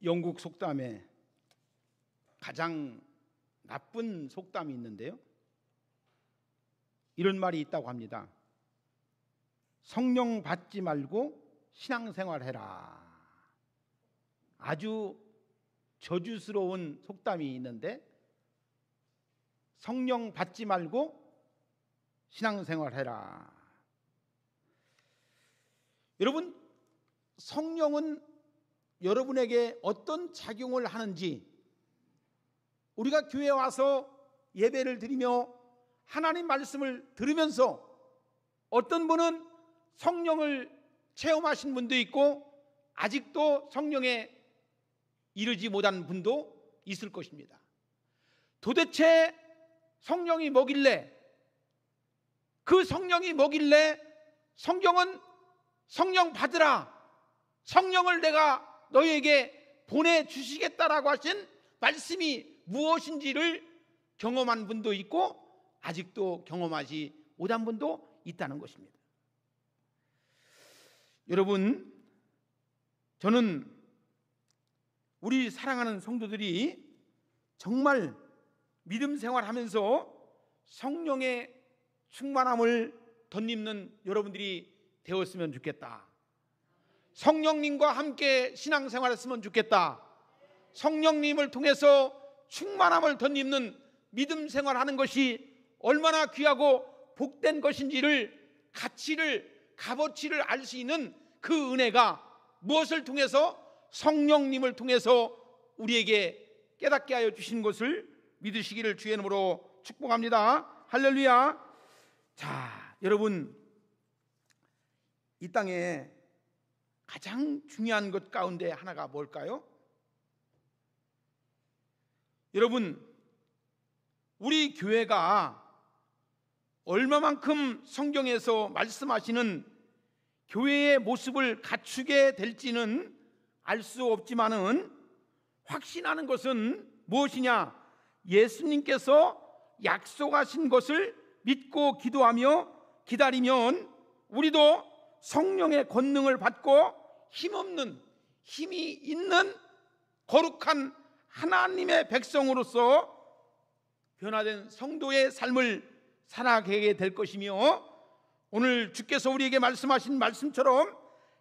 영국 속담에 가장 나쁜 속담이 있는데요, 이런 말이 있다고 합니다. 성령 받지 말고 신앙생활해라. 아주 저주스러운 속담이 있는데, 성령 받지 말고 신앙생활해라. 여러분, 성령은 여러분에게 어떤 작용을 하는지, 우리가 교회에 와서 예배를 드리며 하나님 말씀을 들으면서 어떤 분은 성령을 체험하신 분도 있고 아직도 성령에 이르지 못한 분도 있을 것입니다. 도대체 성령이 뭐길래, 그 성령이 뭐길래 성경은 성령 받으라, 성령을 내가 너희에게 보내주시겠다라고 하신 말씀이 무엇인지를 경험한 분도 있고 아직도 경험하지 못한 분도 있다는 것입니다. 여러분, 저는 우리 사랑하는 성도들이 정말 믿음 생활하면서 성령의 충만함을 덧입는 여러분들이 되었으면 좋겠다. 성령님과 함께 신앙생활했으면 좋겠다. 성령님을 통해서 충만함을 덧입는 믿음 생활하는 것이 얼마나 귀하고 복된 것인지를, 가치를, 값어치를 알 수 있는 그 은혜가 무엇을 통해서? 성령님을 통해서 우리에게 깨닫게 하여 주신 것을 믿으시기를 주의 이름으로 축복합니다. 할렐루야. 자, 여러분, 이 땅에 가장 중요한 것 가운데 하나가 뭘까요? 여러분, 우리 교회가 얼마만큼 성경에서 말씀하시는 교회의 모습을 갖추게 될지는 알 수 없지만은 확신하는 것은 무엇이냐? 예수님께서 약속하신 것을 믿고 기도하며 기다리면 우리도 성령의 권능을 받고 힘없는, 힘이 있는 거룩한 하나님의 백성으로서 변화된 성도의 삶을 살아가게 될 것이며, 오늘 주께서 우리에게 말씀하신 말씀처럼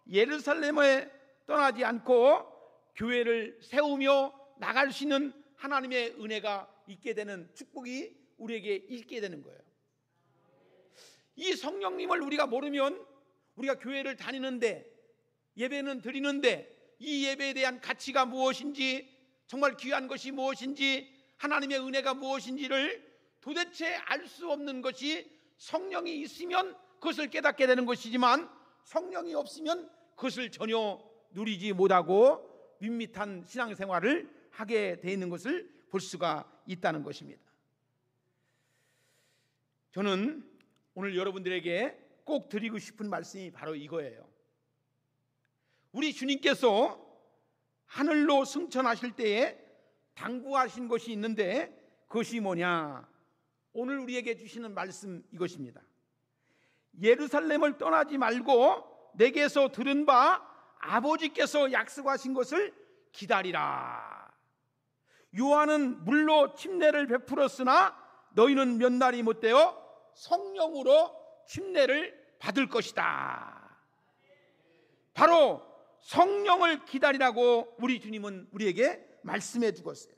예루살렘에 떠나지 않고 교회를 세우며 나갈 수 있는 하나님의 은혜가 있게 되는 축복이 우리에게 있게 되는 거예요. 이 성령님을 우리가 모르면 우리가 교회를 다니는데, 예배는 드리는데 이 예배에 대한 가치가 무엇인지, 정말 귀한 것이 무엇인지, 하나님의 은혜가 무엇인지를 도대체 알 수 없는 것이, 성령이 있으면 그것을 깨닫게 되는 것이지만 성령이 없으면 그것을 전혀 누리지 못하고 밋밋한 신앙생활을 하게 되어 있는 것을 볼 수가 있다는 것입니다. 저는 오늘 여러분들에게 꼭 드리고 싶은 말씀이 바로 이거예요. 우리 주님께서 하늘로 승천하실 때에 당부하신 것이 있는데, 그것이 뭐냐? 오늘 우리에게 주시는 말씀 이것입니다. 예루살렘을 떠나지 말고 내게서 들은 바 아버지께서 약속하신 것을 기다리라. 요한은 물로 침례를 베풀었으나 너희는 몇 날이 못되어 성령으로 침례를 받을 것이다. 바로 성령을 기다리라고 우리 주님은 우리에게 말씀해 주었어요.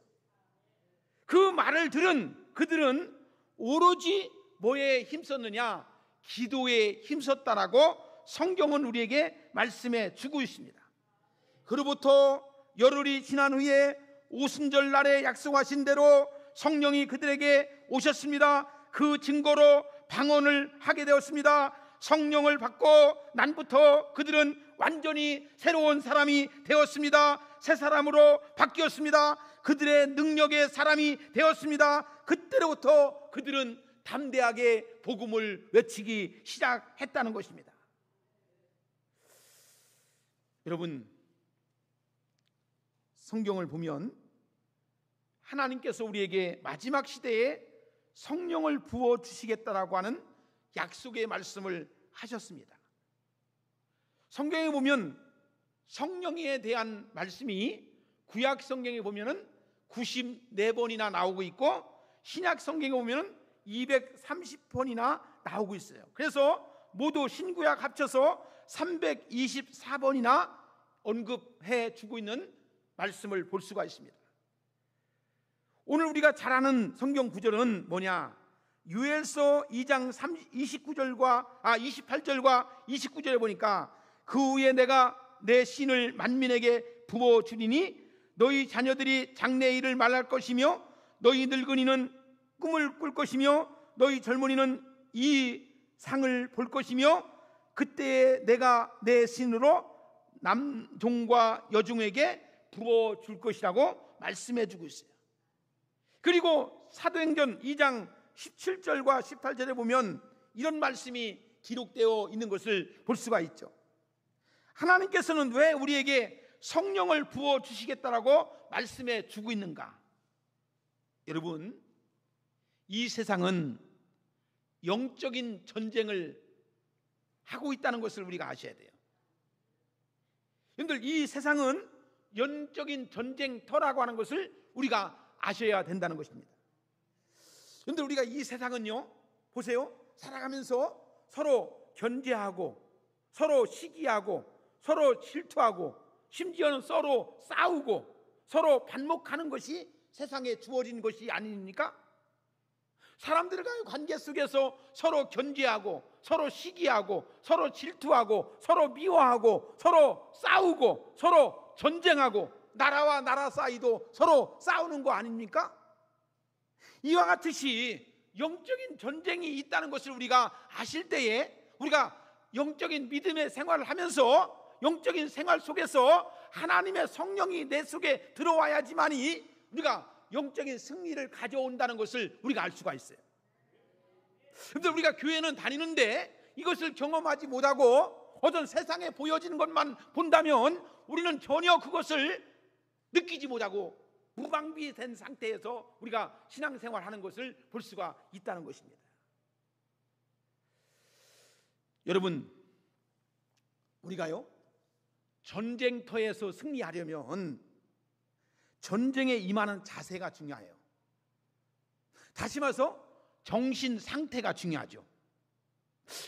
그 말을 들은 그들은 오로지 뭐에 힘썼느냐? 기도에 힘썼다라고 성경은 우리에게 말씀해 주고 있습니다. 그로부터 열흘이 지난 후에 오순절 날에 약속하신 대로 성령이 그들에게 오셨습니다. 그 증거로 방언을 하게 되었습니다. 성령을 받고 난부터 그들은 완전히 새로운 사람이 되었습니다. 새 사람으로 바뀌었습니다. 그들의 능력의 사람이 되었습니다. 그때로부터 그들은 담대하게 복음을 외치기 시작했다는 것입니다. 여러분, 성경을 보면 하나님께서 우리에게 마지막 시대에 성령을 부어주시겠다라고 하는 약속의 말씀을 하셨습니다. 성경에 보면 성령에 대한 말씀이 구약 성경에 보면은 94번이나 나오고 있고 신약 성경에 보면은 230번이나 나오고 있어요. 그래서 모두 신구약 합쳐서 324번이나 언급해 주고 있는 말씀을 볼 수가 있습니다. 오늘 우리가 잘 아는 성경 구절은 뭐냐? 요엘서 2장 28절과 29절에 보니까 그 후에 내가 내 신을 만민에게 부어주리니 너희 자녀들이 장래의 일을 말할 것이며 너희 늙은이는 꿈을 꿀 것이며 너희 젊은이는 이 상을 볼 것이며 그때에 내가 내 신으로 남종과 여종에게 부어줄 것이라고 말씀해 주고 있어요. 그리고 사도행전 2장 17절과 18절에 보면 이런 말씀이 기록되어 있는 것을 볼 수가 있죠. 하나님께서는 왜 우리에게 성령을 부어주시겠다라고 말씀해 주고 있는가? 여러분, 이 세상은 영적인 전쟁을 하고 있다는 것을 우리가 아셔야 돼요. 여러분들, 이 세상은 영적인 전쟁터라고 하는 것을 우리가 아셔야 된다는 것입니다. 그런데 우리가 이 세상은요, 보세요, 살아가면서 서로 견제하고 서로 시기하고 서로 질투하고 심지어는 서로 싸우고 서로 반목하는 것이 세상에 주어진 것이 아닙니까? 사람들과의 관계 속에서 서로 견제하고 서로 시기하고 서로 질투하고 서로 미워하고 서로 싸우고 서로 전쟁하고 나라와 나라 사이도 서로 싸우는 거 아닙니까? 이와 같이 영적인 전쟁이 있다는 것을 우리가 아실 때에 우리가 영적인 믿음의 생활을 하면서 영적인 생활 속에서 하나님의 성령이 내 속에 들어와야지만이 우리가 영적인 승리를 가져온다는 것을 우리가 알 수가 있어요. 그런데 우리가 교회는 다니는데 이것을 경험하지 못하고 어떤 세상에 보여지는 것만 본다면 우리는 전혀 그것을 느끼지 못하고 무방비된 상태에서 우리가 신앙생활하는 것을 볼 수가 있다는 것입니다. 여러분, 우리가요 전쟁터에서 승리하려면 전쟁에 임하는 자세가 중요해요. 다시 말해서 정신 상태가 중요하죠.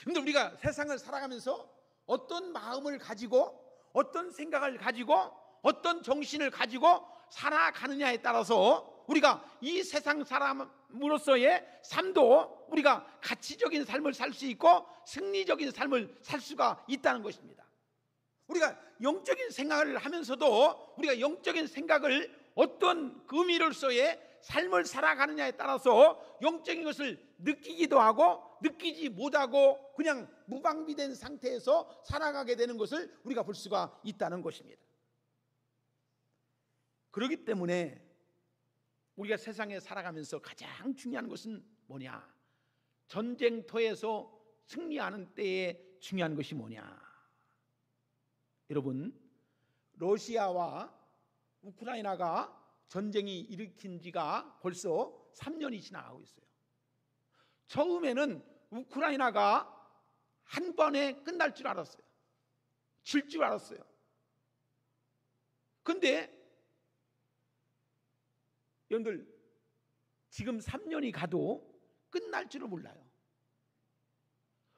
그런데 우리가 세상을 살아가면서 어떤 마음을 가지고 어떤 생각을 가지고 어떤 정신을 가지고 살아가느냐에 따라서 우리가 이 세상 사람으로서의 삶도 우리가 가치적인 삶을 살 수 있고 승리적인 삶을 살 수가 있다는 것입니다. 우리가 영적인 생각을 하면서도 우리가 영적인 생각을 어떤 의미로서의 삶을 살아가느냐에 따라서 영적인 것을 느끼기도 하고 느끼지 못하고 그냥 무방비된 상태에서 살아가게 되는 것을 우리가 볼 수가 있다는 것입니다. 그렇기 때문에 우리가 세상에 살아가면서 가장 중요한 것은 뭐냐? 전쟁터에서 승리하는 때에 중요한 것이 뭐냐? 여러분, 러시아와 우크라이나가 전쟁이 일으킨 지가 벌써 3년이 지나가고 있어요. 처음에는 우크라이나가 한 번에 끝날 줄 알았어요. 질 줄 알았어요. 근데 여러분들, 지금 3년이 가도 끝날 줄을 몰라요.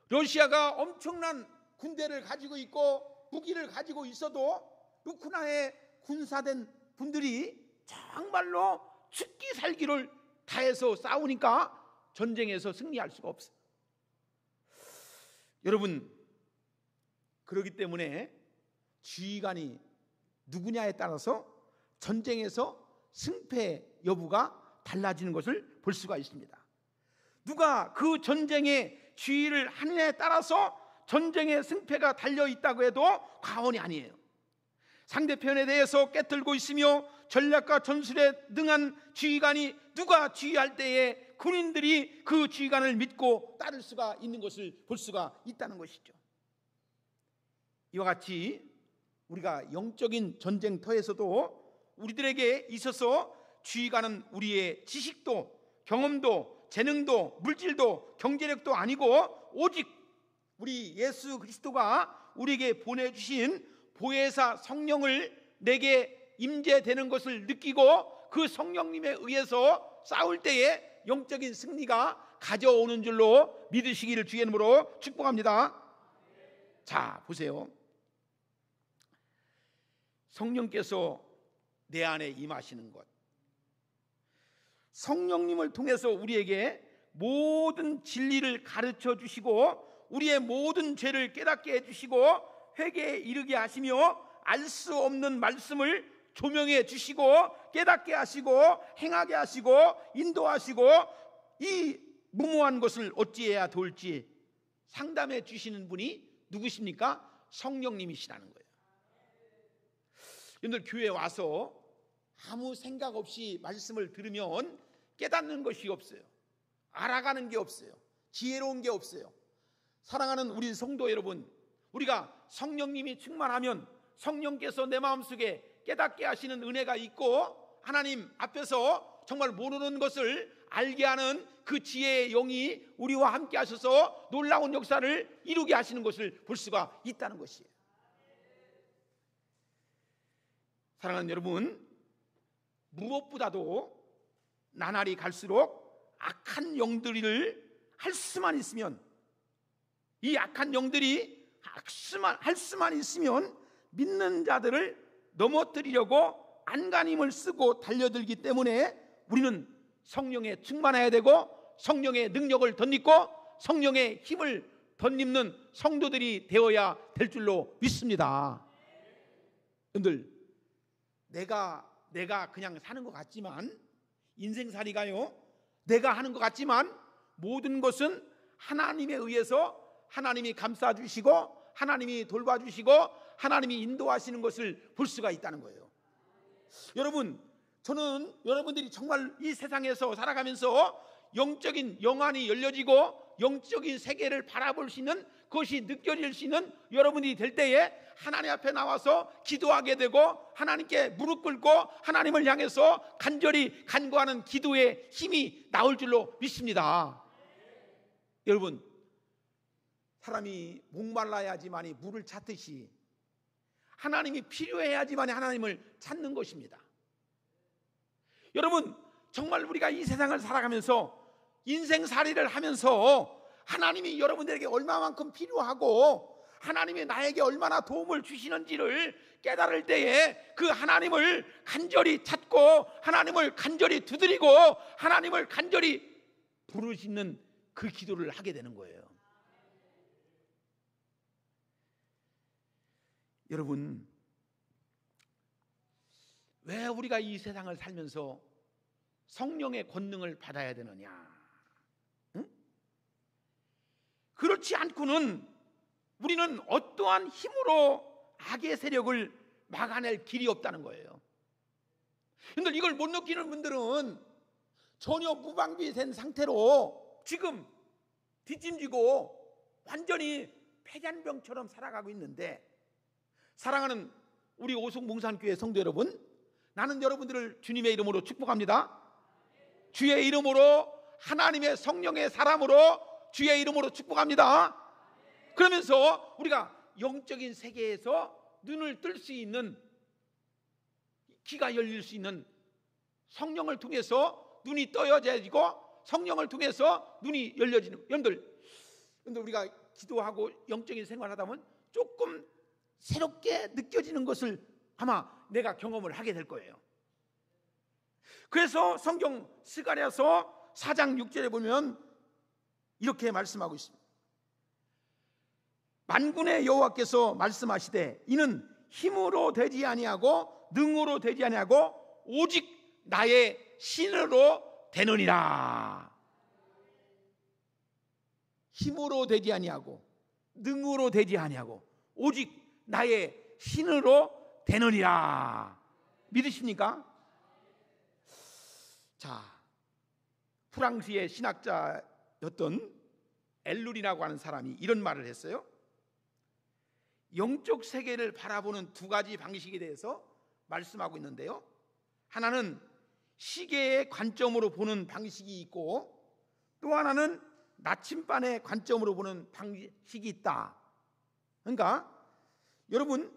러시아가 엄청난 군대를 가지고 있고 무기를 가지고 있어도 우크라이나에 군사된 분들이 정말로 죽기 살기를 다해서 싸우니까 전쟁에서 승리할 수가 없어요. 여러분, 그렇기 때문에 지휘관이 누구냐에 따라서 전쟁에서 승패 여부가 달라지는 것을 볼 수가 있습니다. 누가 그 전쟁의 지휘를 하느냐에 따라서 전쟁의 승패가 달려있다고 해도 과언이 아니에요. 상대편에 대해서 깨틀고 있으며 전략과 전술에 능한 지휘관이 누가 지휘할 때에 군인들이 그 지휘관을 믿고 따를 수가 있는 것을 볼 수가 있다는 것이죠. 이와 같이 우리가 영적인 전쟁터에서도 우리들에게 있어서 지휘관은 우리의 지식도 경험도 재능도 물질도 경제력도 아니고 오직 우리 예수 그리스도가 우리에게 보내주신 보혜사 성령을 내게 임재되는 것을 느끼고 그 성령님에 의해서 싸울 때에 영적인 승리가 가져오는 줄로 믿으시기를 주의 이름으로 축복합니다. 자, 보세요. 성령께서 내 안에 임하시는 것, 성령님을 통해서 우리에게 모든 진리를 가르쳐 주시고 우리의 모든 죄를 깨닫게 해주시고 회개에 이르게 하시며 알 수 없는 말씀을 조명해 주시고 깨닫게 하시고 행하게 하시고 인도하시고 이 무모한 것을 어찌해야 좋을지 상담해 주시는 분이 누구십니까? 성령님이시라는 거예요. 여러분들 교회에 와서 아무 생각 없이 말씀을 들으면 깨닫는 것이 없어요. 알아가는 게 없어요. 지혜로운 게 없어요. 사랑하는 우리 성도 여러분, 우리가 성령님이 충만하면 성령께서 내 마음속에 깨닫게 하시는 은혜가 있고 하나님 앞에서 정말 모르는 것을 알게 하는 그 지혜의 영이 우리와 함께 하셔서 놀라운 역사를 이루게 하시는 것을 볼 수가 있다는 것이에요. 사랑하는 여러분, 무엇보다도 나날이 갈수록 악한 영들을 할 수만 있으면, 이 악한 영들이 할 수만 있으면 믿는 자들을 넘어뜨리려고 안간힘을 쓰고 달려들기 때문에 우리는 성령에 충만해야 되고 성령의 능력을 덧입고 성령의 힘을 덧입는 성도들이 되어야 될 줄로 믿습니다. 여러분들, 내가 그냥 사는 것 같지만, 인생살이가요, 내가 하는 것 같지만 모든 것은 하나님에 의해서 하나님이 감싸주시고 하나님이 돌봐주시고 하나님이 인도하시는 것을 볼 수가 있다는 거예요. 여러분, 저는 여러분들이 정말 이 세상에서 살아가면서 영적인 영안이 열려지고 영적인 세계를 바라볼 수 있는, 그것이 느껴질 수 있는 여러분이 될 때에 하나님 앞에 나와서 기도하게 되고 하나님께 무릎 꿇고 하나님을 향해서 간절히 간구하는 기도의 힘이 나올 줄로 믿습니다. 여러분, 사람이 목말라야지만이 물을 찾듯이 하나님이 필요해야지만이 하나님을 찾는 것입니다. 여러분, 정말 우리가 이 세상을 살아가면서 인생살이를 하면서 하나님이 여러분들에게 얼마만큼 필요하고 하나님이 나에게 얼마나 도움을 주시는지를 깨달을 때에 그 하나님을 간절히 찾고 하나님을 간절히 두드리고 하나님을 간절히 부르시는 그 기도를 하게 되는 거예요. 여러분, 왜 우리가 이 세상을 살면서 성령의 권능을 받아야 되느냐? 응? 그렇지 않고는 우리는 어떠한 힘으로 악의 세력을 막아낼 길이 없다는 거예요. 근데 이걸 못 느끼는 분들은 전혀 무방비된 상태로 지금 뒷짐지고 완전히 폐잔병처럼 살아가고 있는데, 사랑하는 우리 오송봉산교회 성도 여러분, 나는 여러분들을 주님의 이름으로 축복합니다. 주의 이름으로, 하나님의 성령의 사람으로 주의 이름으로 축복합니다. 그러면서 우리가 영적인 세계에서 눈을 뜰 수 있는, 귀가 열릴 수 있는, 성령을 통해서 눈이 떠여지고 성령을 통해서 눈이 열려지는, 여러분들 우리가 기도하고 영적인 생활하다 보면 조금 새롭게 느껴지는 것을 아마 내가 경험을 하게 될 거예요. 그래서 성경 스가랴서 4장 6절에 보면 이렇게 말씀하고 있습니다. 만군의 여호와께서 말씀하시되 이는 힘으로 되지 아니하고 능으로 되지 아니하고 오직 나의 신으로 되느니라. 힘으로 되지 아니하고 능으로 되지 아니하고 오직 나의 신으로 되느니라. 믿으십니까? 자, 프랑스의 신학자였던 엘룰이라고 하는 사람이 이런 말을 했어요. 영적 세계를 바라보는 두 가지 방식에 대해서 말씀하고 있는데요, 하나는 시계의 관점으로 보는 방식이 있고 또 하나는 나침반의 관점으로 보는 방식이 있다. 그러니까 여러분,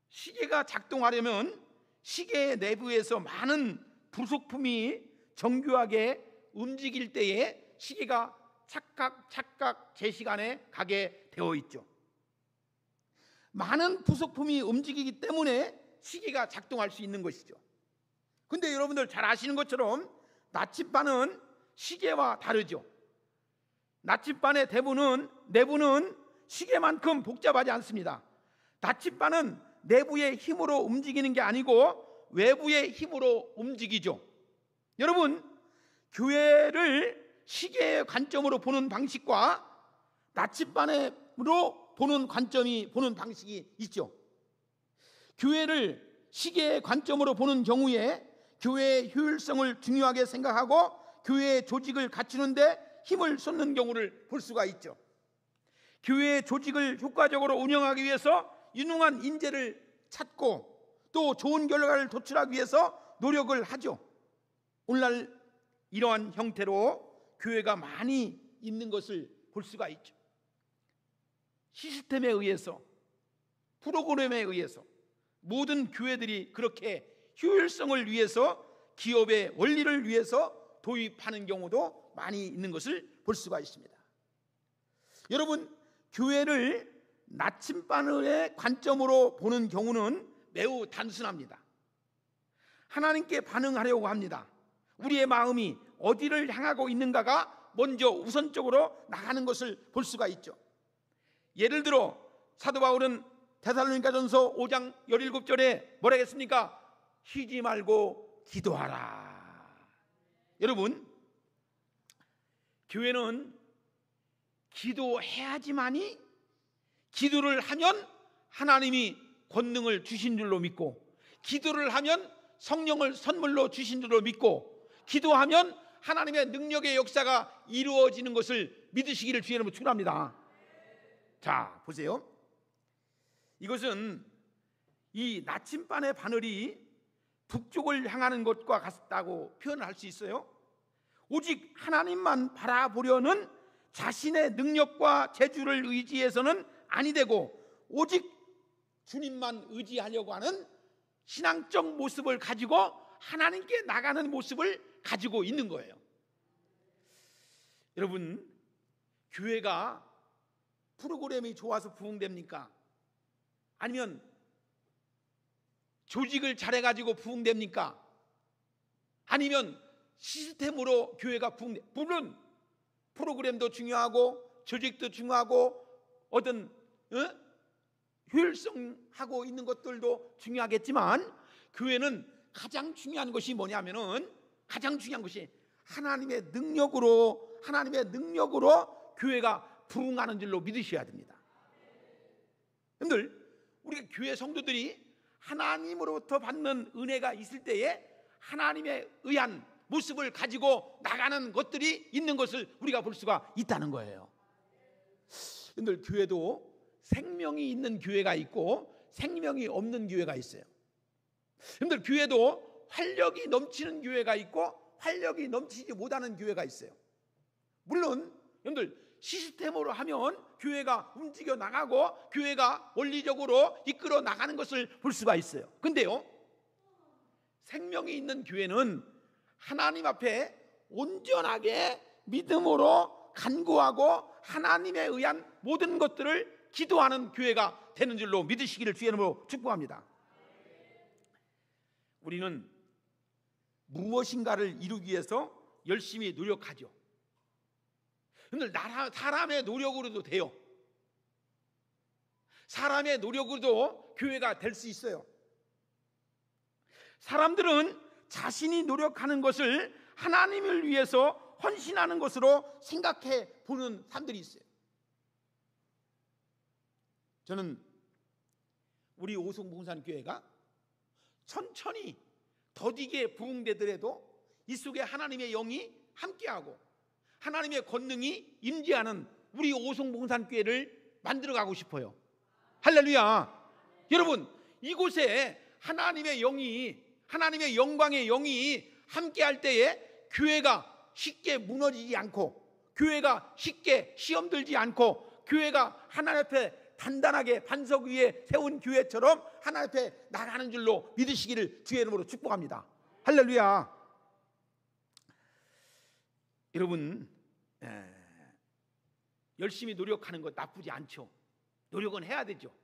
시계가 작동하려면 시계 내부에서 많은 부속품이 정교하게 움직일 때에 시계가 착각 제 시간에 가게 되어 있죠. 많은 부속품이 움직이기 때문에 시계가 작동할 수 있는 것이죠. 근데 여러분들 잘 아시는 것처럼 나침반은 시계와 다르죠. 나침반의 내부는 시계만큼 복잡하지 않습니다. 나침반은 내부의 힘으로 움직이는 게 아니고 외부의 힘으로 움직이죠. 여러분, 교회를 시계의 관점으로 보는 방식과 나침반으로 보는 방식이 있죠. 교회를 시계의 관점으로 보는 경우에 교회의 효율성을 중요하게 생각하고 교회의 조직을 갖추는데 힘을 쏟는 경우를 볼 수가 있죠. 교회의 조직을 효과적으로 운영하기 위해서 유능한 인재를 찾고 또 좋은 결과를 도출하기 위해서 노력을 하죠. 오늘날 이러한 형태로 교회가 많이 있는 것을 볼 수가 있죠. 시스템에 의해서, 프로그램에 의해서 모든 교회들이 그렇게 효율성을 위해서, 기업의 원리를 위해서 도입하는 경우도 많이 있는 것을 볼 수가 있습니다. 여러분, 교회를 나침반의 관점으로 보는 경우는 매우 단순합니다. 하나님께 반응하려고 합니다. 우리의 마음이 어디를 향하고 있는가가 먼저 우선적으로 나가는 것을 볼 수가 있죠. 예를 들어 사도 바울은 데살로니가전서 5장 17절에 뭐라 했습니까? 쉬지 말고 기도하라. 여러분, 교회는 기도해야지만이, 기도를 하면 하나님이 권능을 주신 줄로 믿고, 기도를 하면 성령을 선물로 주신 줄로 믿고, 기도하면 하나님의 능력의 역사가 이루어지는 것을 믿으시기를 주의 이름으로 축원합니다. 자, 보세요. 이것은 이 나침반의 바늘이 북쪽을 향하는 것과 같다고 표현을 할 수 있어요. 오직 하나님만 바라보려는 자신의 능력과 재주를 의지해서는 아니 되고, 오직 주님만 의지하려고 하는 신앙적 모습을 가지고 하나님께 나가는 모습을 가지고 있는 거예요. 여러분, 교회가 프로그램이 좋아서 부흥됩니까? 아니면 조직을 잘해가지고 부흥됩니까? 아니면 시스템으로 교회가 물론 프로그램도 중요하고 조직도 중요하고 어떤 효율성하고 있는 것들도 중요하겠지만, 교회는 가장 중요한 것이 뭐냐면은, 가장 중요한 것이 하나님의 능력으로 교회가 부흥하는 줄로 믿으셔야 됩니다. 여러분들, 우리가 교회 성도들이 하나님으로부터 받는 은혜가 있을 때에 하나님에 의한 모습을 가지고 나가는 것들이 있는 것을 우리가 볼 수가 있다는 거예요. 여러분들, 교회도 생명이 있는 교회가 있고 생명이 없는 교회가 있어요. 여러분들, 교회도 활력이 넘치는 교회가 있고 활력이 넘치지 못하는 교회가 있어요. 물론 여러분들, 시스템으로 하면 교회가 움직여 나가고 교회가 원리적으로 이끌어 나가는 것을 볼 수가 있어요. 근데요, 생명이 있는 교회는 하나님 앞에 온전하게 믿음으로 간구하고 하나님에 의한 모든 것들을 기도하는 교회가 되는 줄로 믿으시기를 주의 이름으로 축복합니다. 우리는 무엇인가를 이루기 위해서 열심히 노력하죠. 근데 사람의 노력으로도 돼요. 사람의 노력으로도 교회가 될 수 있어요. 사람들은 자신이 노력하는 것을 하나님을 위해서 헌신하는 것으로 생각해 보는 사람들이 있어요. 저는 우리 오송봉산교회가 천천히 더디게 부흥되더라도 이 속에 하나님의 영이 함께하고 하나님의 권능이 임재하는 우리 오송봉산교회를 만들어가고 싶어요. 할렐루야. 여러분, 이곳에 하나님의 영이, 하나님의 영광의 영이 함께할 때에 교회가 쉽게 무너지지 않고, 교회가 쉽게 시험 들지 않고, 교회가 하나님 앞에 단단하게 반석 위에 세운 교회처럼 하나님 앞에 나가는 줄로 믿으시기를 주의 이름으로 축복합니다. 할렐루야. 여러분, 열심히 노력하는 것 나쁘지 않죠. 노력은 해야 되죠.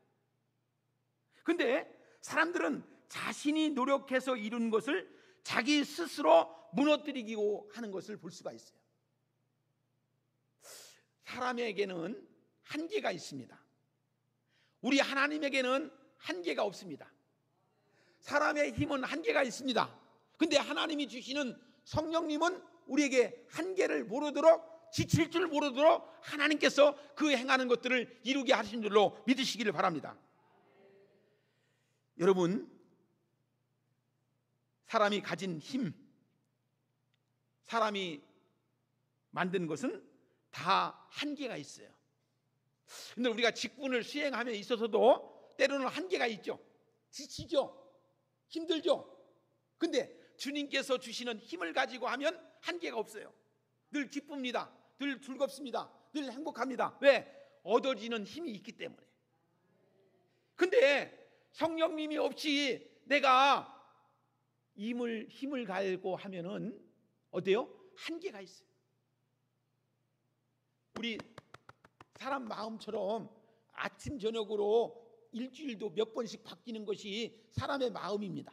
근데 사람들은 자신이 노력해서 이룬 것을 자기 스스로 무너뜨리고 하는 것을 볼 수가 있어요. 사람에게는 한계가 있습니다. 우리 하나님에게는 한계가 없습니다. 사람의 힘은 한계가 있습니다. 근데 하나님이 주시는 성령님은 우리에게 한계를 모르도록, 지칠 줄 모르도록 하나님께서 그 행하는 것들을 이루게 하신 줄로 믿으시기를 바랍니다. 여러분, 사람이 가진 힘, 사람이 만든 것은 다 한계가 있어요. 근데 우리가 직분을 수행함에 있어서도 때로는 한계가 있죠. 지치죠. 힘들죠. 근데 주님께서 주시는 힘을 가지고 하면 한계가 없어요. 늘 기쁩니다. 늘 즐겁습니다. 늘 행복합니다. 왜? 얻어지는 힘이 있기 때문에. 근데 성령님이 없이 내가 힘을 갈고 하면은 어때요? 한계가 있어요. 우리 사람 마음처럼 아침 저녁으로 일주일도 몇 번씩 바뀌는 것이 사람의 마음입니다.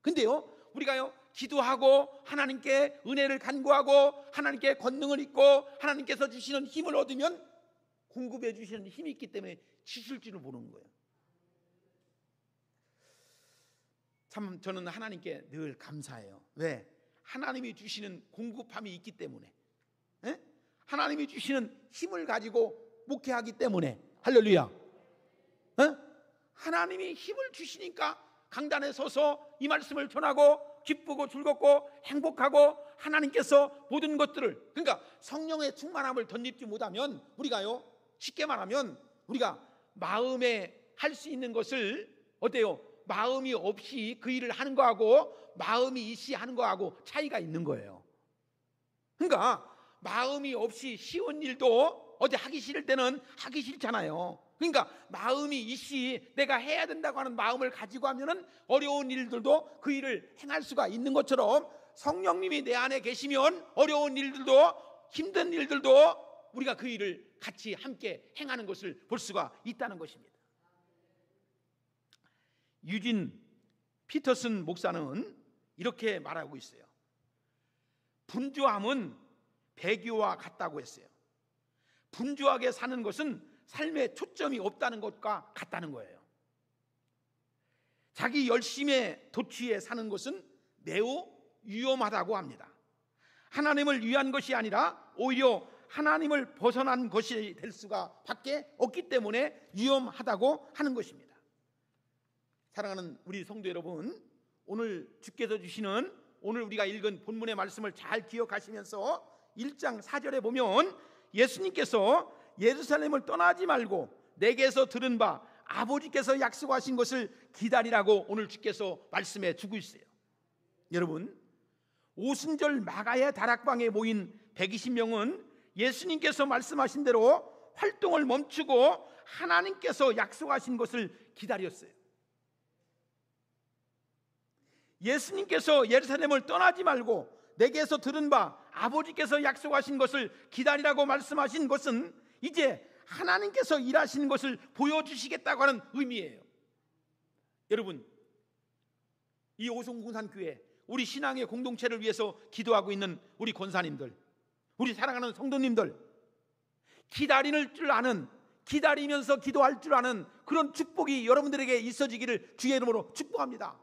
근데요, 우리가요 기도하고 하나님께 은혜를 간구하고 하나님께 권능을 입고 하나님께서 주시는 힘을 얻으면 공급해 주시는 힘이 있기 때문에 지칠 줄을 모르는 거예요. 참 저는 하나님께 늘 감사해요. 왜? 하나님이 주시는 공급함이 있기 때문에, 하나님이 주시는 힘을 가지고 목회하기 때문에. 할렐루야. 하나님이 힘을 주시니까 강단에 서서 이 말씀을 전하고 기쁘고 즐겁고 행복하고 하나님께서 모든 것들을, 그러니까 성령의 충만함을 덧입지 못하면 우리가요 쉽게 말하면 우리가 마음에 할 수 있는 것을 어때요? 마음이 없이 그 일을 하는 거하고 마음이 있이 하는 거하고 차이가 있는 거예요. 그러니까 마음이 없이 쉬운 일도 어디 하기 싫을 때는 하기 싫잖아요. 그러니까 마음이 있이 내가 해야 된다고 하는 마음을 가지고 하면은 어려운 일들도 그 일을 행할 수가 있는 것처럼 성령님이 내 안에 계시면 어려운 일들도 힘든 일들도 우리가 그 일을 같이 함께 행하는 것을 볼 수가 있다는 것입니다. 유진 피터슨 목사는 이렇게 말하고 있어요. 분주함은 배교와 같다고 했어요. 분주하게 사는 것은 삶에 초점이 없다는 것과 같다는 거예요. 자기 열심에 도취해 사는 것은 매우 위험하다고 합니다. 하나님을 위한 것이 아니라 오히려 하나님을 벗어난 것이 될 수가 밖에 없기 때문에 위험하다고 하는 것입니다. 사랑하는 우리 성도 여러분, 오늘 주께서 주시는 오늘 우리가 읽은 본문의 말씀을 잘 기억하시면서 1장 4절에 보면 예수님께서 예루살렘을 떠나지 말고 내게서 들은 바 아버지께서 약속하신 것을 기다리라고 오늘 주께서 말씀해 주고 있어요. 여러분, 오순절 마가의 다락방에 모인 120명은 예수님께서 말씀하신 대로 활동을 멈추고 하나님께서 약속하신 것을 기다렸어요. 예수님께서 예루살렘을 떠나지 말고 내게서 들은 바 아버지께서 약속하신 것을 기다리라고 말씀하신 것은 이제 하나님께서 일하시는 것을 보여주시겠다고 하는 의미예요. 여러분, 이 오송군산교회 우리 신앙의 공동체를 위해서 기도하고 있는 우리 권사님들, 우리 사랑하는 성도님들, 기다리는 줄 아는, 기다리면서 기도할 줄 아는 그런 축복이 여러분들에게 있어지기를 주의 이름으로 축복합니다.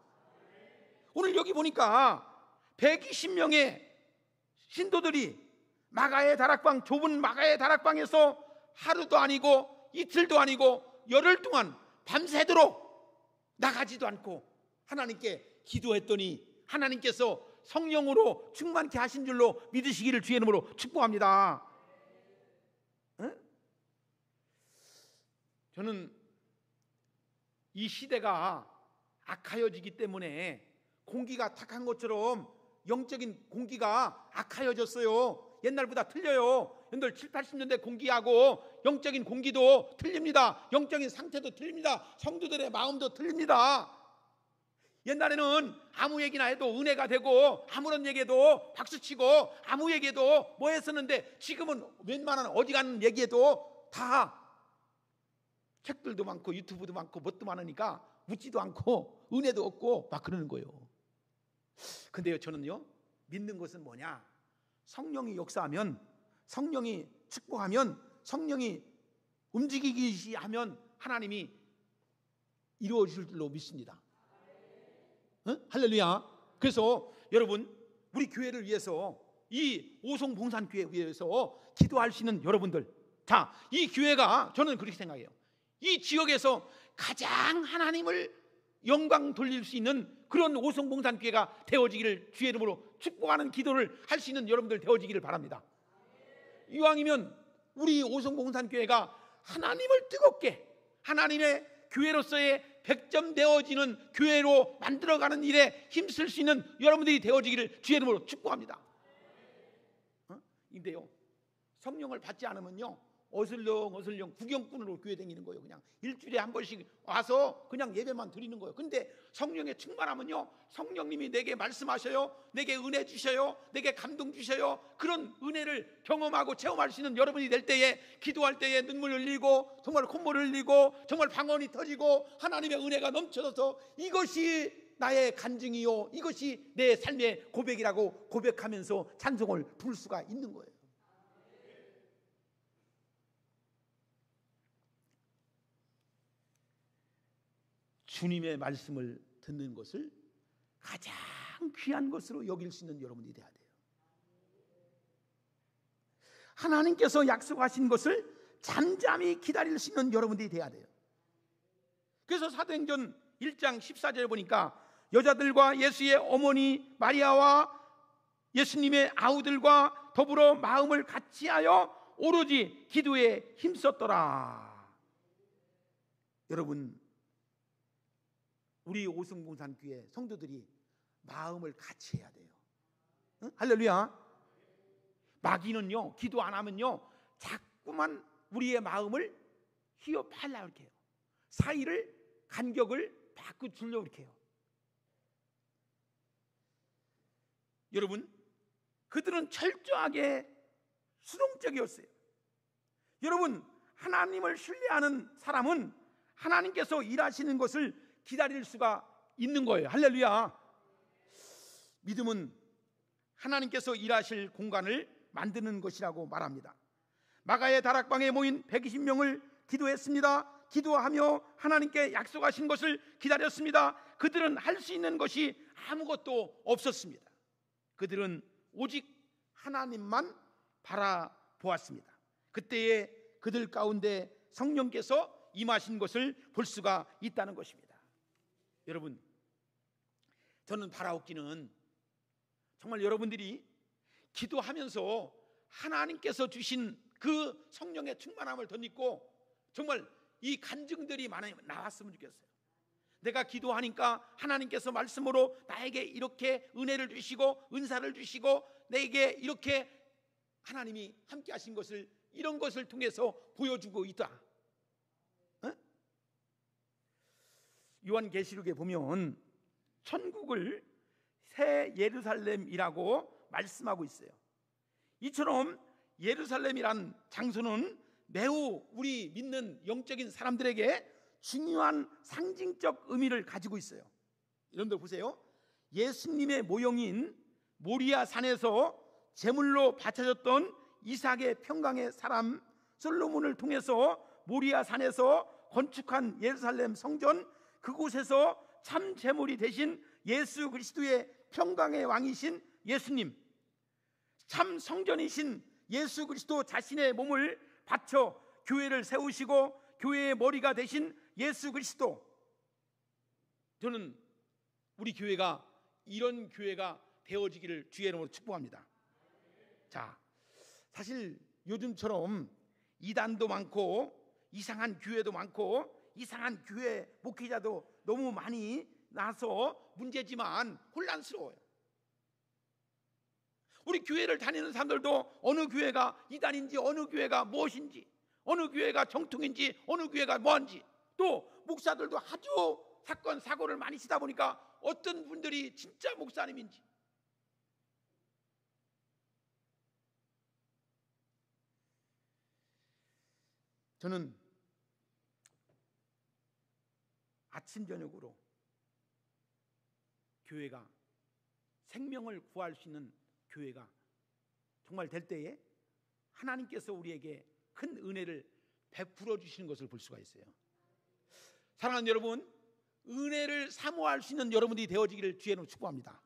오늘 여기 보니까 120명의 신도들이 마가의 다락방, 좁은 마가의 다락방에서 하루도 아니고 이틀도 아니고 열흘 동안 밤새도록 나가지도 않고 하나님께 기도했더니 하나님께서 성령으로 충만케 하신 줄로 믿으시기를 주의 이름으로 축복합니다. 저는 이 시대가 악하여지기 때문에 공기가 탁한 것처럼 영적인 공기가 악하여졌어요. 옛날보다 틀려요. 여러분들 7, 80년대 공기하고 영적인 공기도 틀립니다. 영적인 상태도 틀립니다. 성도들의 마음도 틀립니다. 옛날에는 아무 얘기나 해도 은혜가 되고 아무런 얘기해도 박수치고 아무 얘기해도 뭐 했었는데 지금은 웬만한 어디 가는 얘기해도 다 책들도 많고 유튜브도 많고 뭣도 많으니까 묻지도 않고 은혜도 없고 막 그러는 거예요. 근데요, 저는요, 믿는 것은 뭐냐? 성령이 역사하면, 성령이 축복하면, 성령이 움직이기 하면 하나님이 이루어질 줄로 믿습니다. 할렐루야. 그래서 여러분, 우리 교회를 위해서, 이 오송봉산교회 위해서 기도할 수 있는 여러분들, 자, 이 교회가, 저는 그렇게 생각해요, 이 지역에서 가장 하나님을 영광 돌릴 수 있는 그런 오송봉산교회가 되어지기를 주의 이름으로 축복하는 기도를 할 수 있는 여러분들 되어지기를 바랍니다. 이왕이면 우리 오송봉산교회가 하나님을 뜨겁게 하나님의 교회로서의 100점 되어지는 교회로 만들어가는 일에 힘쓸 수 있는 여러분들이 되어지기를 주의 이름으로 축복합니다. 근데요, 성령을 받지 않으면요, 어슬렁 구경꾼으로 교회 다니는 거예요. 그냥 일주일에 한 번씩 와서 그냥 예배만 드리는 거예요. 근데 성령에 충만하면요, 성령님이 내게 말씀하셔요, 내게 은혜 주셔요, 내게 감동 주셔요. 그런 은혜를 경험하고 체험할 수 있는 여러분이 될 때에, 기도할 때에 눈물 흘리고 정말 콧물 흘리고 정말 방언이 터지고 하나님의 은혜가 넘쳐서 이것이 나의 간증이요, 이것이 내 삶의 고백이라고 고백하면서 찬송을 부를 수가 있는 거예요. 주님의 말씀을 듣는 것을 가장 귀한 것으로 여길 수 있는 여러분이 돼야 돼요. 하나님께서 약속하신 것을 잠잠히 기다릴 수 있는 여러분들이 돼야 돼요. 그래서 사도행전 1장 14절에 보니까 여자들과 예수의 어머니 마리아와 예수님의 아우들과 더불어 마음을 같이하여 오로지 기도에 힘썼더라. 여러분, 우리 오송봉산교회 성도들이 마음을 같이 해야 돼요. 할렐루야. 마귀는요, 기도 안 하면요, 자꾸만 우리의 마음을 희업하려고 이렇게 해요. 사이를, 간격을 바꿔주려고 이렇게 해요. 여러분, 그들은 철저하게 수동적이었어요. 여러분, 하나님을 신뢰하는 사람은 하나님께서 일하시는 것을 기다릴 수가 있는 거예요. 할렐루야. 믿음은 하나님께서 일하실 공간을 만드는 것이라고 말합니다. 마가의 다락방에 모인 120명을 기도했습니다. 기도하며 하나님께 약속하신 것을 기다렸습니다. 그들은 할 수 있는 것이 아무것도 없었습니다. 그들은 오직 하나님만 바라보았습니다. 그때에 그들 가운데 성령께서 임하신 것을 볼 수가 있다는 것입니다. 여러분, 저는 바라옵기는 정말 여러분들이 기도하면서 하나님께서 주신 그 성령의 충만함을 덧입고 정말 이 간증들이 많이 나왔으면 좋겠어요. 내가 기도하니까 하나님께서 말씀으로 나에게 이렇게 은혜를 주시고 은사를 주시고 내게 이렇게 하나님이 함께 하신 것을, 이런 것을 통해서 보여주고 있다. 요한계시록에 보면 천국을 새 예루살렘이라고 말씀하고 있어요. 이처럼 예루살렘이란 장소는 매우 우리 믿는 영적인 사람들에게 중요한 상징적 의미를 가지고 있어요. 여러분들 보세요. 예수님의 모형인 모리아 산에서 제물로 바쳐졌던 이삭의 평강의 사람 솔로몬을 통해서 모리아 산에서 건축한 예루살렘 성전, 그곳에서 참 제물이 되신 예수 그리스도의 평강의 왕이신 예수님, 참 성전이신 예수 그리스도 자신의 몸을 바쳐 교회를 세우시고 교회의 머리가 되신 예수 그리스도, 저는 우리 교회가 이런 교회가 되어지기를 주의 이름으로 축복합니다. 자, 사실 요즘처럼 이단도 많고 이상한 교회도 많고 이상한 교회 목회자도 너무 많이 나서 문제지만 혼란스러워요. 우리 교회를 다니는 사람들도 어느 교회가 이단인지, 어느 교회가 무엇인지, 어느 교회가 정통인지, 어느 교회가 뭐한지, 또 목사들도 아주 사건 사고를 많이 치다 보니까 어떤 분들이 진짜 목사님인지. 저는 아침 저녁으로 교회가 생명을 구할 수 있는 교회가 정말 될 때에 하나님께서 우리에게 큰 은혜를 베풀어 주시는 것을 볼 수가 있어요. 사랑하는 여러분, 은혜를 사모할 수 있는 여러분들이 되어지기를 주의로 축복합니다.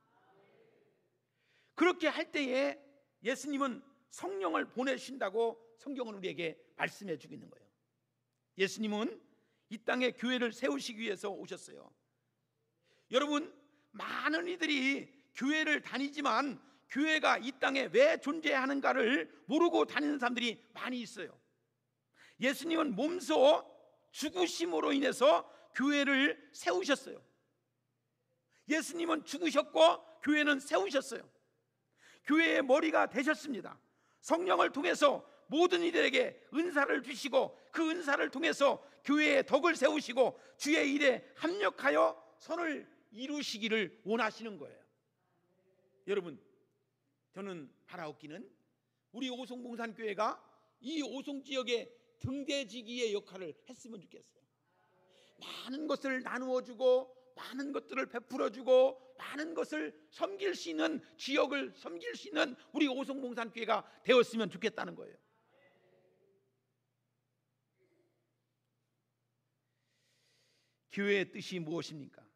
그렇게 할 때에 예수님은 성령을 보내신다고 성경은 우리에게 말씀해 주고 있는 거예요. 예수님은 이 땅에 교회를 세우시기 위해서 오셨어요. 여러분, 많은 이들이 교회를 다니지만 교회가 이 땅에 왜 존재하는가를 모르고 다니는 사람들이 많이 있어요. 예수님은 몸소 죽으심으로 인해서 교회를 세우셨어요. 예수님은 죽으셨고 교회는 세우셨어요. 교회의 머리가 되셨습니다. 성령을 통해서 모든 이들에게 은사를 주시고 그 은사를 통해서 교회의 덕을 세우시고 주의 일에 합력하여 선을 이루시기를 원하시는 거예요. 여러분, 저는 바라옵기는 우리 오송봉산교회가 이 오송지역의 등대지기의 역할을 했으면 좋겠어요. 많은 것을 나누어주고 많은 것들을 베풀어주고 많은 것을 섬길 수 있는 지역을 섬길 수 있는 우리 오송봉산교회가 되었으면 좋겠다는 거예요. 교회의 뜻이 무엇입니까?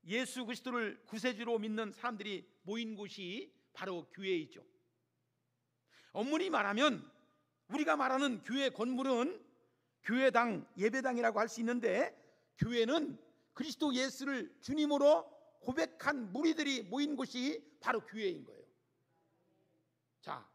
예수 그리스도를 구세주로 믿는 사람들이 모인 곳이 바로 교회이죠. 엄밀히 말하면 우리가 말하는 교회 건물은 교회당, 예배당이라고 할 수 있는데, 교회는 그리스도 예수를 주님으로 고백한 무리들이 모인 곳이 바로 교회인 거예요. 자,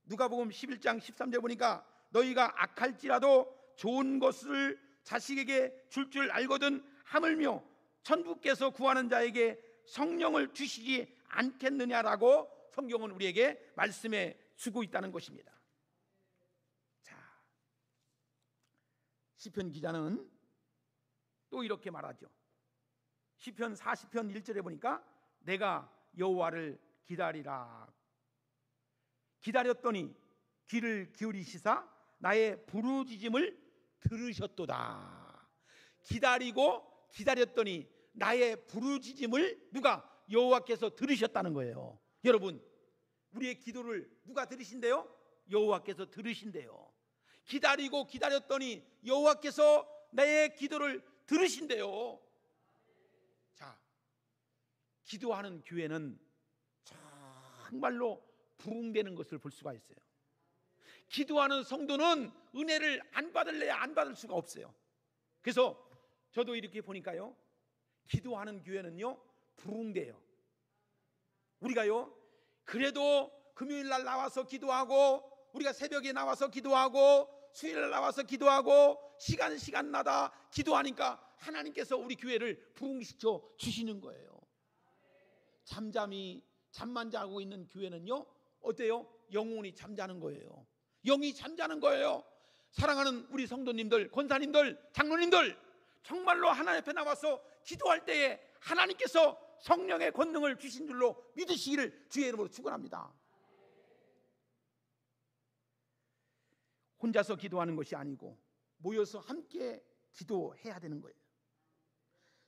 누가복음 11장 13절 보니까 너희가 악할지라도 좋은 것을 자식에게 줄 알거든 하물며 천부께서 구하는 자에게 성령을 주시지 않겠느냐라고 성경은 우리에게 말씀해 주고 있다는 것입니다. 자, 시편 기자는 또 이렇게 말하죠. 시편 40편 1절에 보니까 내가 여호와를 기다리라. 기다렸더니 귀를 기울이시사 나의 부르짖음을 들으셨도다. 기다리고 기다렸더니 나의 부르짖음을 누가? 여호와께서 들으셨다는 거예요. 여러분, 우리의 기도를 누가 들으신대요? 여호와께서 들으신대요. 기다리고 기다렸더니 여호와께서 내 기도를 들으신대요. 자, 기도하는 교회는 정말로 부흥되는 것을 볼 수가 있어요. 기도하는 성도는 은혜를 안 받을래야 안 받을 수가 없어요. 그래서 저도 이렇게 보니까요, 기도하는 교회는요 부흥돼요. 우리가요 그래도 금요일날 나와서 기도하고, 우리가 새벽에 나와서 기도하고, 수요일날 나와서 기도하고, 시간마다 기도하니까 하나님께서 우리 교회를 부흥시켜 주시는 거예요. 잠만 자고 있는 교회는요 어때요? 영혼이 잠자는 거예요. 영이 잠자는 거예요. 사랑하는 우리 성도님들, 권사님들, 장로님들, 정말로 하나님 앞에 나와서 기도할 때에 하나님께서 성령의 권능을 주신 줄로 믿으시기를 주의 이름으로 축원합니다. 혼자서 기도하는 것이 아니고 모여서 함께 기도해야 되는 거예요.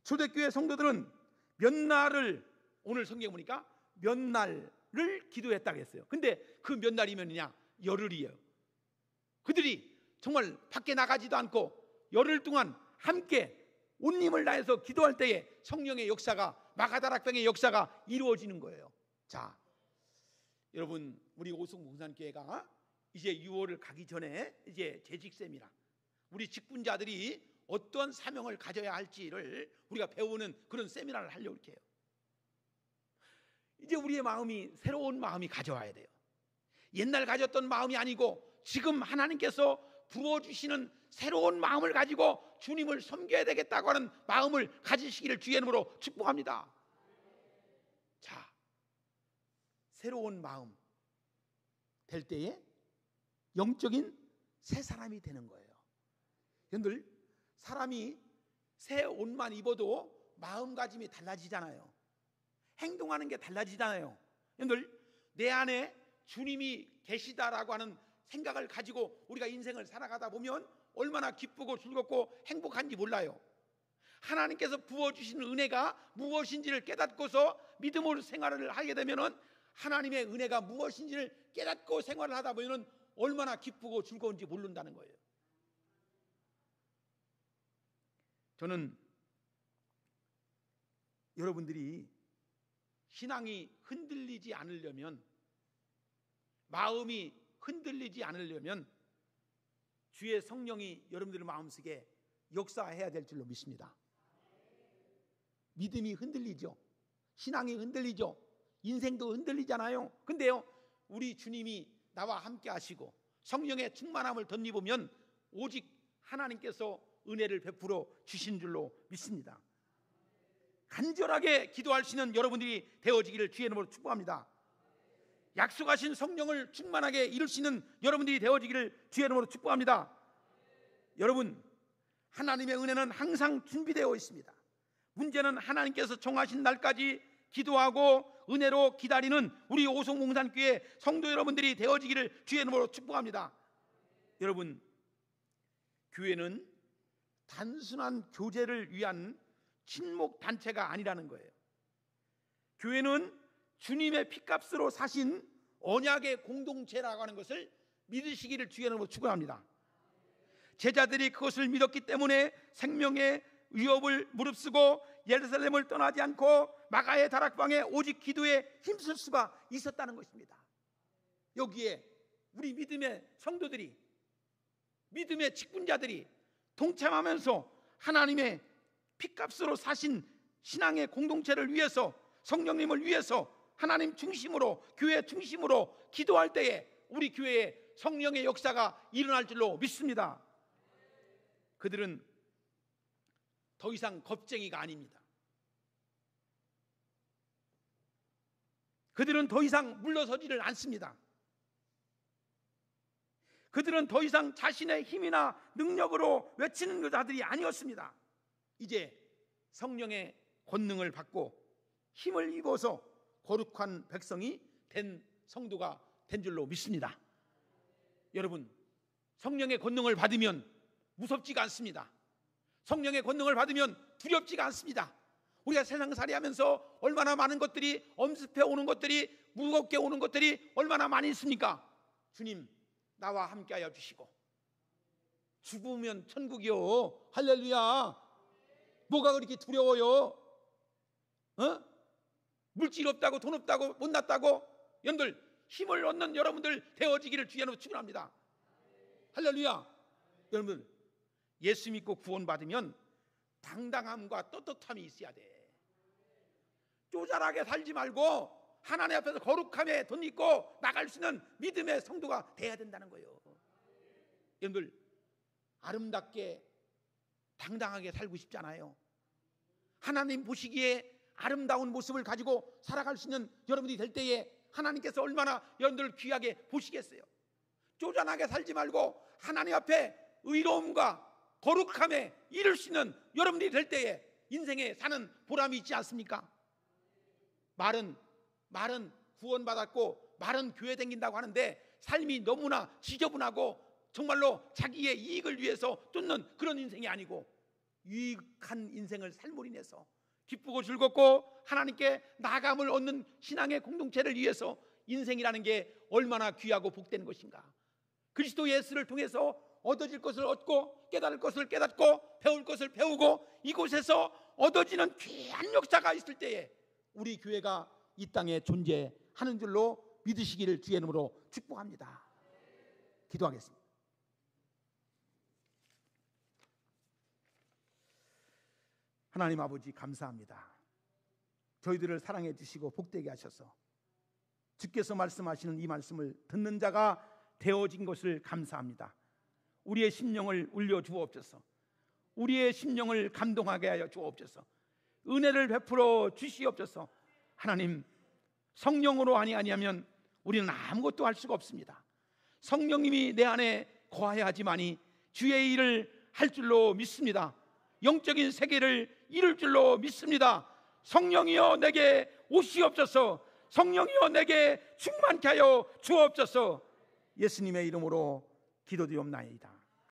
초대교회 성도들은 몇 날을, 오늘 성경 보니까 몇 날을 기도했다고 했어요. 근데 그 몇 날이면이냐? 열흘이에요. 그들이 정말 밖에 나가지도 않고 열흘 동안 함께 온 힘을 다해서 기도할 때에 성령의 역사가, 마가다락방의 역사가 이루어지는 거예요. 자, 여러분, 우리 오송봉산교회가 이제 6월을 가기 전에 이제 재직 세미나, 우리 직분자들이 어떤 사명을 가져야 할지를 우리가 배우는 그런 세미나를 하려고 이렇게 해요. 이제 우리의 마음이 새로운 마음이 가져와야 돼요. 옛날 가졌던 마음이 아니고 지금 하나님께서 부어주시는 새로운 마음을 가지고 주님을 섬겨야 되겠다고 하는 마음을 가지시기를 주의 이름으로 축복합니다. 자, 새로운 마음 될 때에 영적인 새 사람이 되는 거예요. 여러분들, 사람이 새 옷만 입어도 마음가짐이 달라지잖아요. 행동하는 게 달라지잖아요. 여러분들, 내 안에 주님이 계시다라고 하는 생각을 가지고 우리가 인생을 살아가다 보면 얼마나 기쁘고 즐겁고 행복한지 몰라요. 하나님께서 부어주신 은혜가 무엇인지를 깨닫고서 믿음으로 생활을 하게 되면 하나님의 은혜가 무엇인지를 깨닫고 생활을 하다 보면 얼마나 기쁘고 즐거운지 모른다는 거예요. 저는 여러분들이 신앙이 흔들리지 않으려면, 마음이 흔들리지 않으려면 주의 성령이 여러분들의 마음속에 역사해야 될 줄로 믿습니다. 믿음이 흔들리죠. 신앙이 흔들리죠. 인생도 흔들리잖아요. 근데요, 우리 주님이 나와 함께 하시고 성령의 충만함을 덧입으면 오직 하나님께서 은혜를 베풀어 주신 줄로 믿습니다. 간절하게 기도할 수 있는 여러분들이 되어지기를 주의 이름으로 축복합니다. 약속하신 성령을 충만하게 이룰 수 있는 여러분들이 되어지기를 주의 이름으로 축복합니다. 여러분, 하나님의 은혜는 항상 준비되어 있습니다. 문제는 하나님께서 정하신 날까지 기도하고 은혜로 기다리는 우리 오송봉산교회 성도 여러분들이 되어지기를 주의 이름으로 축복합니다. 여러분, 교회는 단순한 교제를 위한 친목 단체가 아니라는 거예요. 교회는 주님의 피값으로 사신 언약의 공동체라고 하는 것을 믿으시기를 주의 이름으로 축원합니다. 제자들이 그것을 믿었기 때문에 생명의 위협을 무릅쓰고 예루살렘을 떠나지 않고 마가의 다락방에 오직 기도에 힘쓸 수가 있었다는 것입니다. 여기에 우리 믿음의 성도들이, 믿음의 직분자들이 동참하면서 하나님의 피값으로 사신 신앙의 공동체를 위해서, 성령님을 위해서 하나님 중심으로, 교회 중심으로 기도할 때에 우리 교회에 성령의 역사가 일어날 줄로 믿습니다. 그들은 더 이상 겁쟁이가 아닙니다. 그들은 더 이상 물러서지를 않습니다. 그들은 더 이상 자신의 힘이나 능력으로 외치는 자들이 아니었습니다. 이제 성령의 권능을 받고 힘을 입어서 거룩한 백성이 된 성도가 된 줄로 믿습니다. 여러분, 성령의 권능을 받으면 무섭지가 않습니다. 성령의 권능을 받으면 두렵지가 않습니다. 우리가 세상살이 하면서 얼마나 많은 것들이 엄습해 오는 것들이, 무겁게 오는 것들이 얼마나 많이 있습니까? 주님, 나와 함께 하여 주시고, 죽으면 천국이요. 할렐루야. 뭐가 그렇게 두려워요? 물질 없다고, 돈 없다고, 못났다고. 여러분들, 힘을 얻는 여러분들 되어지기를 주의 이름으로 축원합니다. 할렐루야. 여러분, 예수 믿고 구원받으면 당당함과 떳떳함이 있어야 돼. 쪼잘하게 살지 말고 하나님 앞에서 거룩함에 돈 있고 나갈 수 있는 믿음의 성도가 돼야 된다는 거예요. 여러분들, 아름답게 당당하게 살고 싶잖아요. 하나님 보시기에 아름다운 모습을 가지고 살아갈 수 있는 여러분들이 될 때에 하나님께서 얼마나 여러분들을 귀하게 보시겠어요. 쪼잔하게 살지 말고 하나님 앞에 의로움과 거룩함에 이룰 수 있는 여러분들이 될 때에 인생에 사는 보람이 있지 않습니까? 말은 구원받았고 말은 교회 다닌다고 하는데 삶이 너무나 지저분하고 정말로 자기의 이익을 위해서 쫓는 그런 인생이 아니고 유익한 인생을 삶으로 인해서 기쁘고 즐겁고 하나님께 나감을 얻는 신앙의 공동체를 위해서 인생이라는 게 얼마나 귀하고 복된 것인가. 그리스도 예수를 통해서 얻어질 것을 얻고 깨달을 것을 깨닫고 배울 것을 배우고 이곳에서 얻어지는 귀한 역사가 있을 때에 우리 교회가 이 땅에 존재하는 줄로 믿으시기를 주의 이름으로 축복합니다. 기도하겠습니다. 하나님 아버지, 감사합니다. 저희들을 사랑해 주시고 복되게 하셔서 주께서 말씀하시는 이 말씀을 듣는 자가 되어진 것을 감사합니다. 우리의 심령을 울려 주옵소서. 우리의 심령을 감동하게 하여 주옵소서. 은혜를 베풀어 주시옵소서. 하나님, 성령으로 아니하면 우리는 아무것도 할 수가 없습니다. 성령님이 내 안에 거하야 하지만이 주의 일을 할 줄로 믿습니다. 영적인 세계를 이룰 줄로 믿습니다. 성령이여 내게 오시옵소서. 성령이여 내게 충만케 하여 주옵소서. 예수님의 이름으로 기도드리옵나이다.